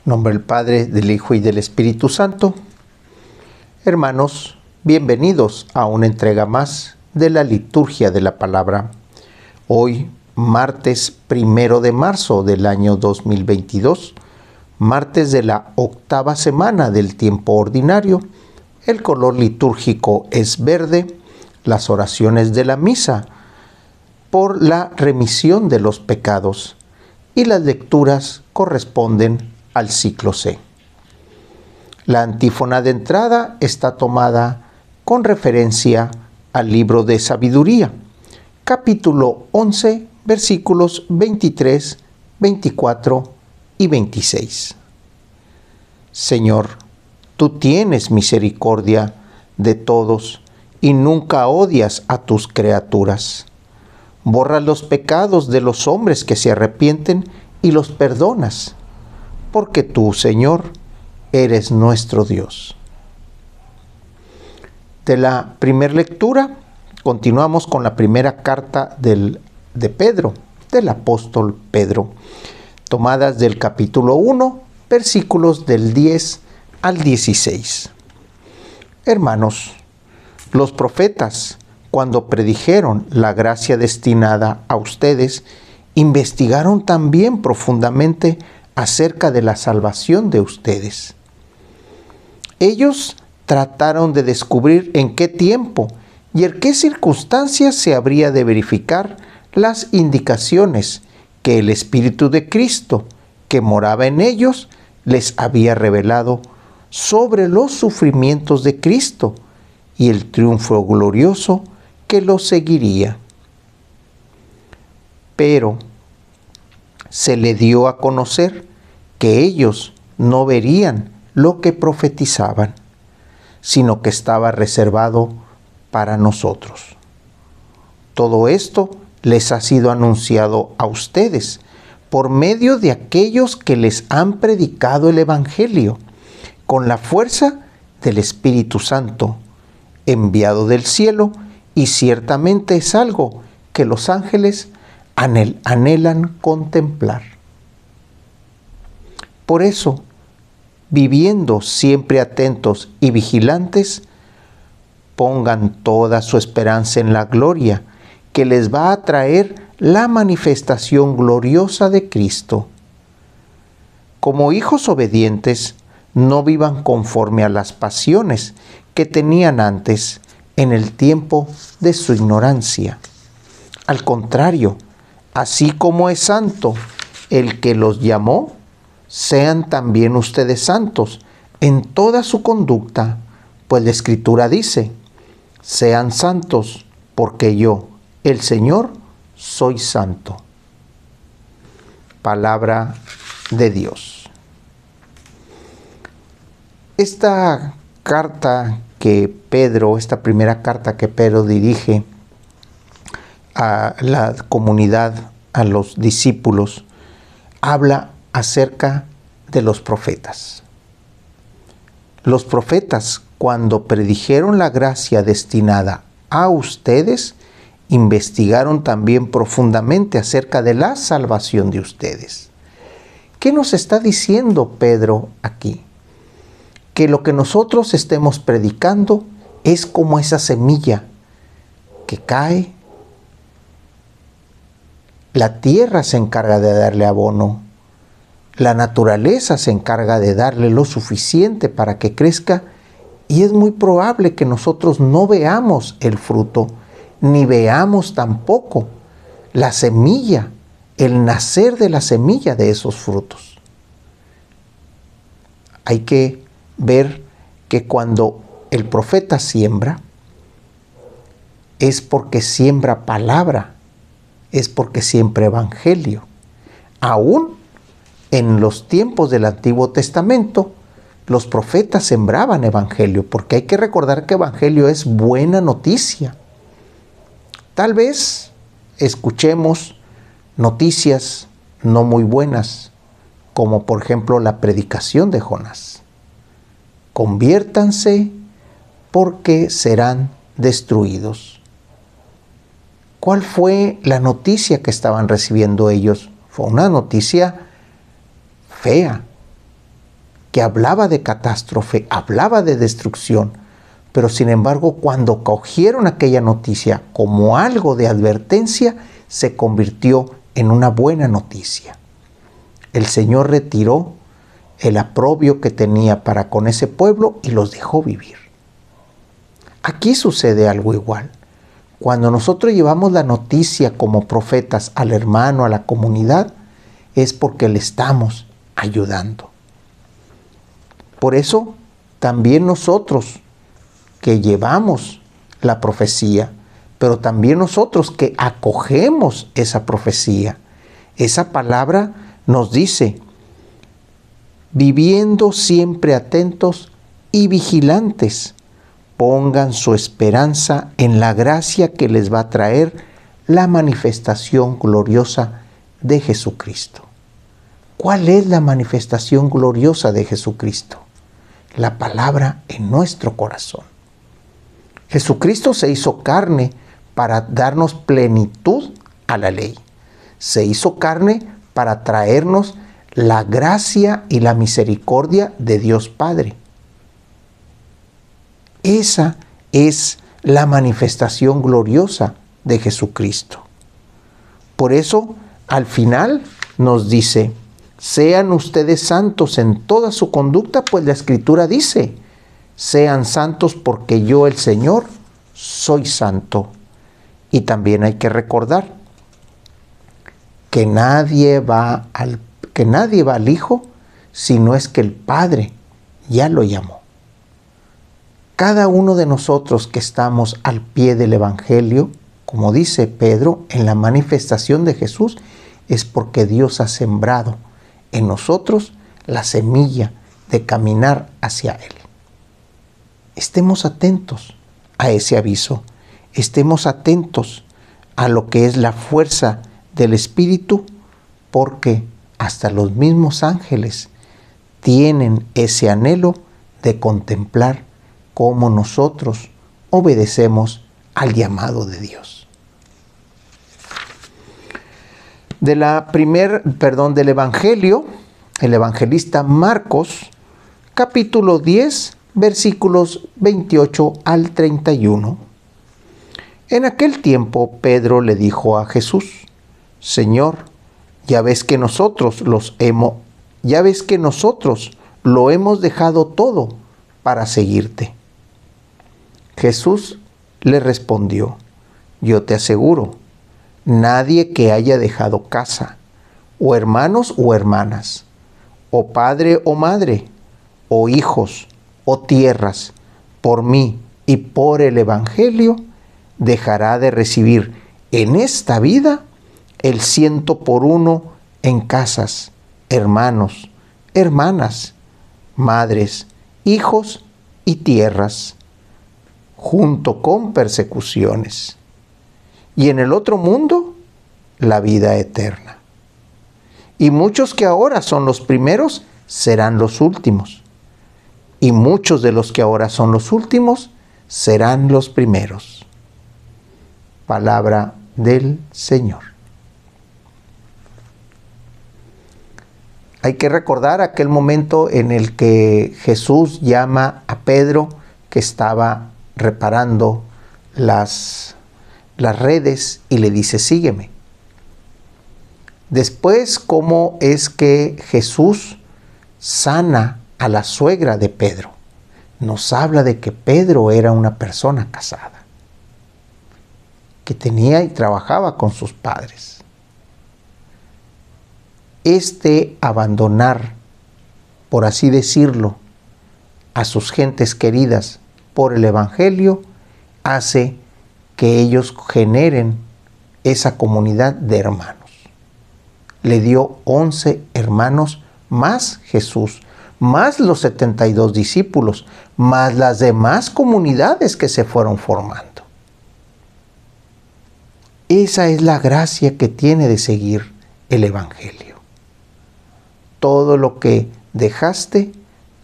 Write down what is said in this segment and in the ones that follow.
En nombre del Padre, del Hijo y del Espíritu Santo. Hermanos, bienvenidos a una entrega más de la liturgia de la palabra. Hoy, martes 1 de marzo del año 2022, martes de la 8ª semana del tiempo ordinario. El color litúrgico es verde. Las oraciones de la misa por la remisión de los pecados y las lecturas corresponden al ciclo C. La antífona de entrada está tomada con referencia al libro de Sabiduría, capítulo 11, versículos 23, 24 y 26. Señor, tú tienes misericordia de todos y nunca odias a tus criaturas. Borra los pecados de los hombres que se arrepienten y los perdonas, porque tú, Señor, eres nuestro Dios. De la primera lectura, continuamos con la primera carta de Pedro, del apóstol Pedro, tomadas del capítulo 1, versículos del 10 al 16. Hermanos, los profetas, cuando predijeron la gracia destinada a ustedes, investigaron también profundamente acerca de la salvación de ustedes. Ellos trataron de descubrir en qué tiempo y en qué circunstancias se habría de verificar las indicaciones que el Espíritu de Cristo, que moraba en ellos, les había revelado sobre los sufrimientos de Cristo y el triunfo glorioso que los seguiría. Pero se le dio a conocer que ellos no verían lo que profetizaban, sino que estaba reservado para nosotros. Todo esto les ha sido anunciado a ustedes por medio de aquellos que les han predicado el Evangelio, con la fuerza del Espíritu Santo, enviado del cielo, y ciertamente es algo que los ángeles anhelan contemplar. Por eso, viviendo siempre atentos y vigilantes, pongan toda su esperanza en la gloria que les va a traer la manifestación gloriosa de Cristo. Como hijos obedientes, no vivan conforme a las pasiones que tenían antes en el tiempo de su ignorancia. Al contrario, así como es santo el que los llamó, sean también ustedes santos en toda su conducta, pues la Escritura dice: sean santos, porque yo, el Señor, soy santo. Palabra de Dios. Esta primera carta que Pedro dirige a la comunidad, a los discípulos, habla acerca de los profetas. Los profetas, cuando predijeron la gracia destinada a ustedes, investigaron también profundamente acerca de la salvación de ustedes. ¿Qué nos está diciendo Pedro aquí? Que lo que nosotros estemos predicando es como esa semilla que cae. La tierra se encarga de darle abono. La naturaleza se encarga de darle lo suficiente para que crezca, y es muy probable que nosotros no veamos el fruto, ni veamos tampoco la semilla, el nacer de la semilla de esos frutos. Hay que ver que cuando el profeta siembra, es porque siembra palabra, es porque siembra evangelio. Aún en los tiempos del Antiguo Testamento, los profetas sembraban evangelio, porque hay que recordar que evangelio es buena noticia. Tal vez escuchemos noticias no muy buenas, como por ejemplo la predicación de Jonás. Conviértanse porque serán destruidos. ¿Cuál fue la noticia que estaban recibiendo ellos? Fue una noticia fea. que hablaba de catástrofe, hablaba de destrucción, pero sin embargo cuando cogieron aquella noticia como algo de advertencia, se convirtió en una buena noticia. El Señor retiró el aprobio que tenía para con ese pueblo y los dejó vivir. Aquí sucede algo igual. Cuando nosotros llevamos la noticia como profetas al hermano, a la comunidad, es porque le estamos ayudando. Por eso, también nosotros que llevamos la profecía, pero también nosotros que acogemos esa profecía, esa palabra nos dice, viviendo siempre atentos y vigilantes, pongan su esperanza en la gracia que les va a traer la manifestación gloriosa de Jesucristo. ¿Cuál es la manifestación gloriosa de Jesucristo? La palabra en nuestro corazón. Jesucristo se hizo carne para darnos plenitud a la ley. Se hizo carne para traernos la gracia y la misericordia de Dios Padre. Esa es la manifestación gloriosa de Jesucristo. Por eso, al final nos dice, sean ustedes santos en toda su conducta, pues la Escritura dice, sean santos porque yo, el Señor, soy santo. Y también hay que recordar que nadie va al Hijo si no es que el Padre ya lo llamó. Cada uno de nosotros que estamos al pie del Evangelio, como dice Pedro, en la manifestación de Jesús, es porque Dios ha sembrado en nosotros la semilla de caminar hacia Él. Estemos atentos a ese aviso, estemos atentos a lo que es la fuerza del Espíritu, porque hasta los mismos ángeles tienen ese anhelo de contemplar cómo nosotros obedecemos al llamado de Dios. Del Evangelio, el evangelista Marcos, capítulo 10, versículos 28 al 31. En aquel tiempo Pedro le dijo a Jesús, Señor, ya ves que nosotros lo hemos dejado todo para seguirte. Jesús le respondió, yo te aseguro, nadie que haya dejado casa, o hermanos o hermanas, o padre o madre, o hijos, o tierras, por mí y por el Evangelio, dejará de recibir en esta vida el 100 por 1 en casas, hermanos, hermanas, madres, hijos y tierras, junto con persecuciones. Y en el otro mundo, la vida eterna. Y muchos que ahora son los primeros, serán los últimos. Y muchos de los que ahora son los últimos, serán los primeros. Palabra del Señor. Hay que recordar aquel momento en el que Jesús llama a Pedro, que estaba reparando las redes, y le dice, sígueme. Después, cómo es que Jesús sana a la suegra de Pedro. Nos habla de que Pedro era una persona casada, que tenía y trabajaba con sus padres. Este abandonar, por así decirlo, a sus gentes queridas por el Evangelio, hace que ellos generen esa comunidad de hermanos. Le dio 11 hermanos más Jesús, más los 72 discípulos, más las demás comunidades que se fueron formando. Esa es la gracia que tiene de seguir el Evangelio. Todo lo que dejaste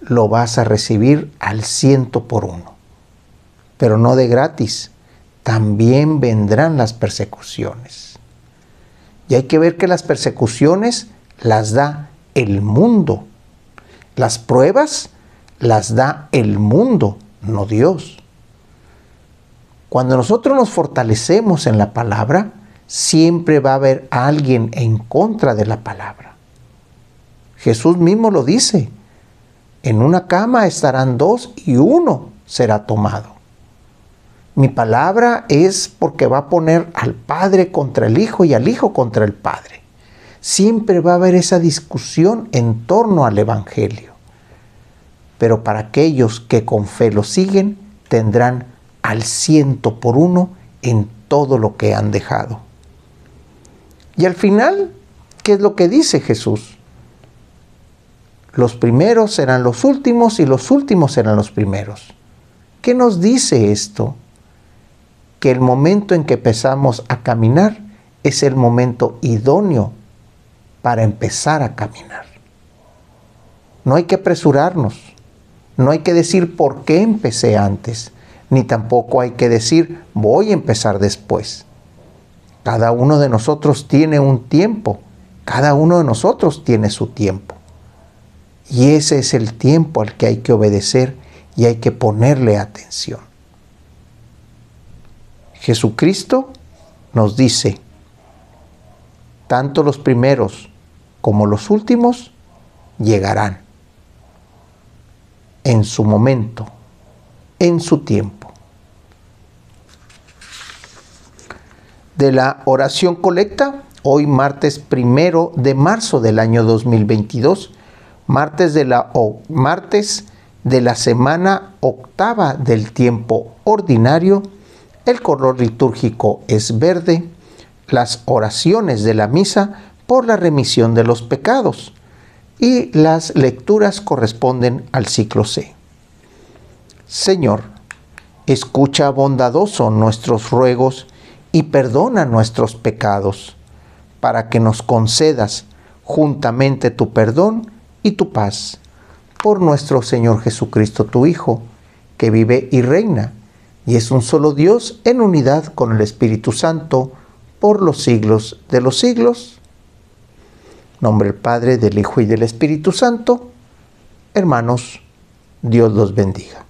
lo vas a recibir al 100 por 1, pero no de gratis. También vendrán las persecuciones. Y hay que ver que las persecuciones las da el mundo. Las pruebas las da el mundo, no Dios. Cuando nosotros nos fortalecemos en la palabra, siempre va a haber alguien en contra de la palabra. Jesús mismo lo dice: en una cama estarán dos y uno será tomado. Mi palabra es porque va a poner al Padre contra el Hijo y al Hijo contra el Padre. Siempre va a haber esa discusión en torno al Evangelio. Pero para aquellos que con fe lo siguen, tendrán al 100% en todo lo que han dejado. Y al final, ¿qué es lo que dice Jesús? Los primeros serán los últimos y los últimos serán los primeros. ¿Qué nos dice esto? Que el momento en que empezamos a caminar es el momento idóneo para empezar a caminar. No hay que apresurarnos, no hay que decir por qué empecé antes, ni tampoco hay que decir voy a empezar después. Cada uno de nosotros tiene un tiempo, cada uno de nosotros tiene su tiempo. Y ese es el tiempo al que hay que obedecer y hay que ponerle atención. Jesucristo nos dice: tanto los primeros como los últimos llegarán en su momento, en su tiempo. De la oración colecta, hoy martes 1 de marzo del año 2022, martes de la semana octava del tiempo ordinario. El color litúrgico es verde. Las oraciones de la misa por la remisión de los pecados. Y las lecturas corresponden al ciclo C. Señor, escucha bondadoso nuestros ruegos y perdona nuestros pecados, para que nos concedas juntamente tu perdón y tu paz. Por nuestro Señor Jesucristo, tu Hijo, que vive y reina, y es un solo Dios en unidad con el Espíritu Santo, por los siglos de los siglos. En nombre del Padre, del Hijo y del Espíritu Santo. Hermanos, Dios los bendiga.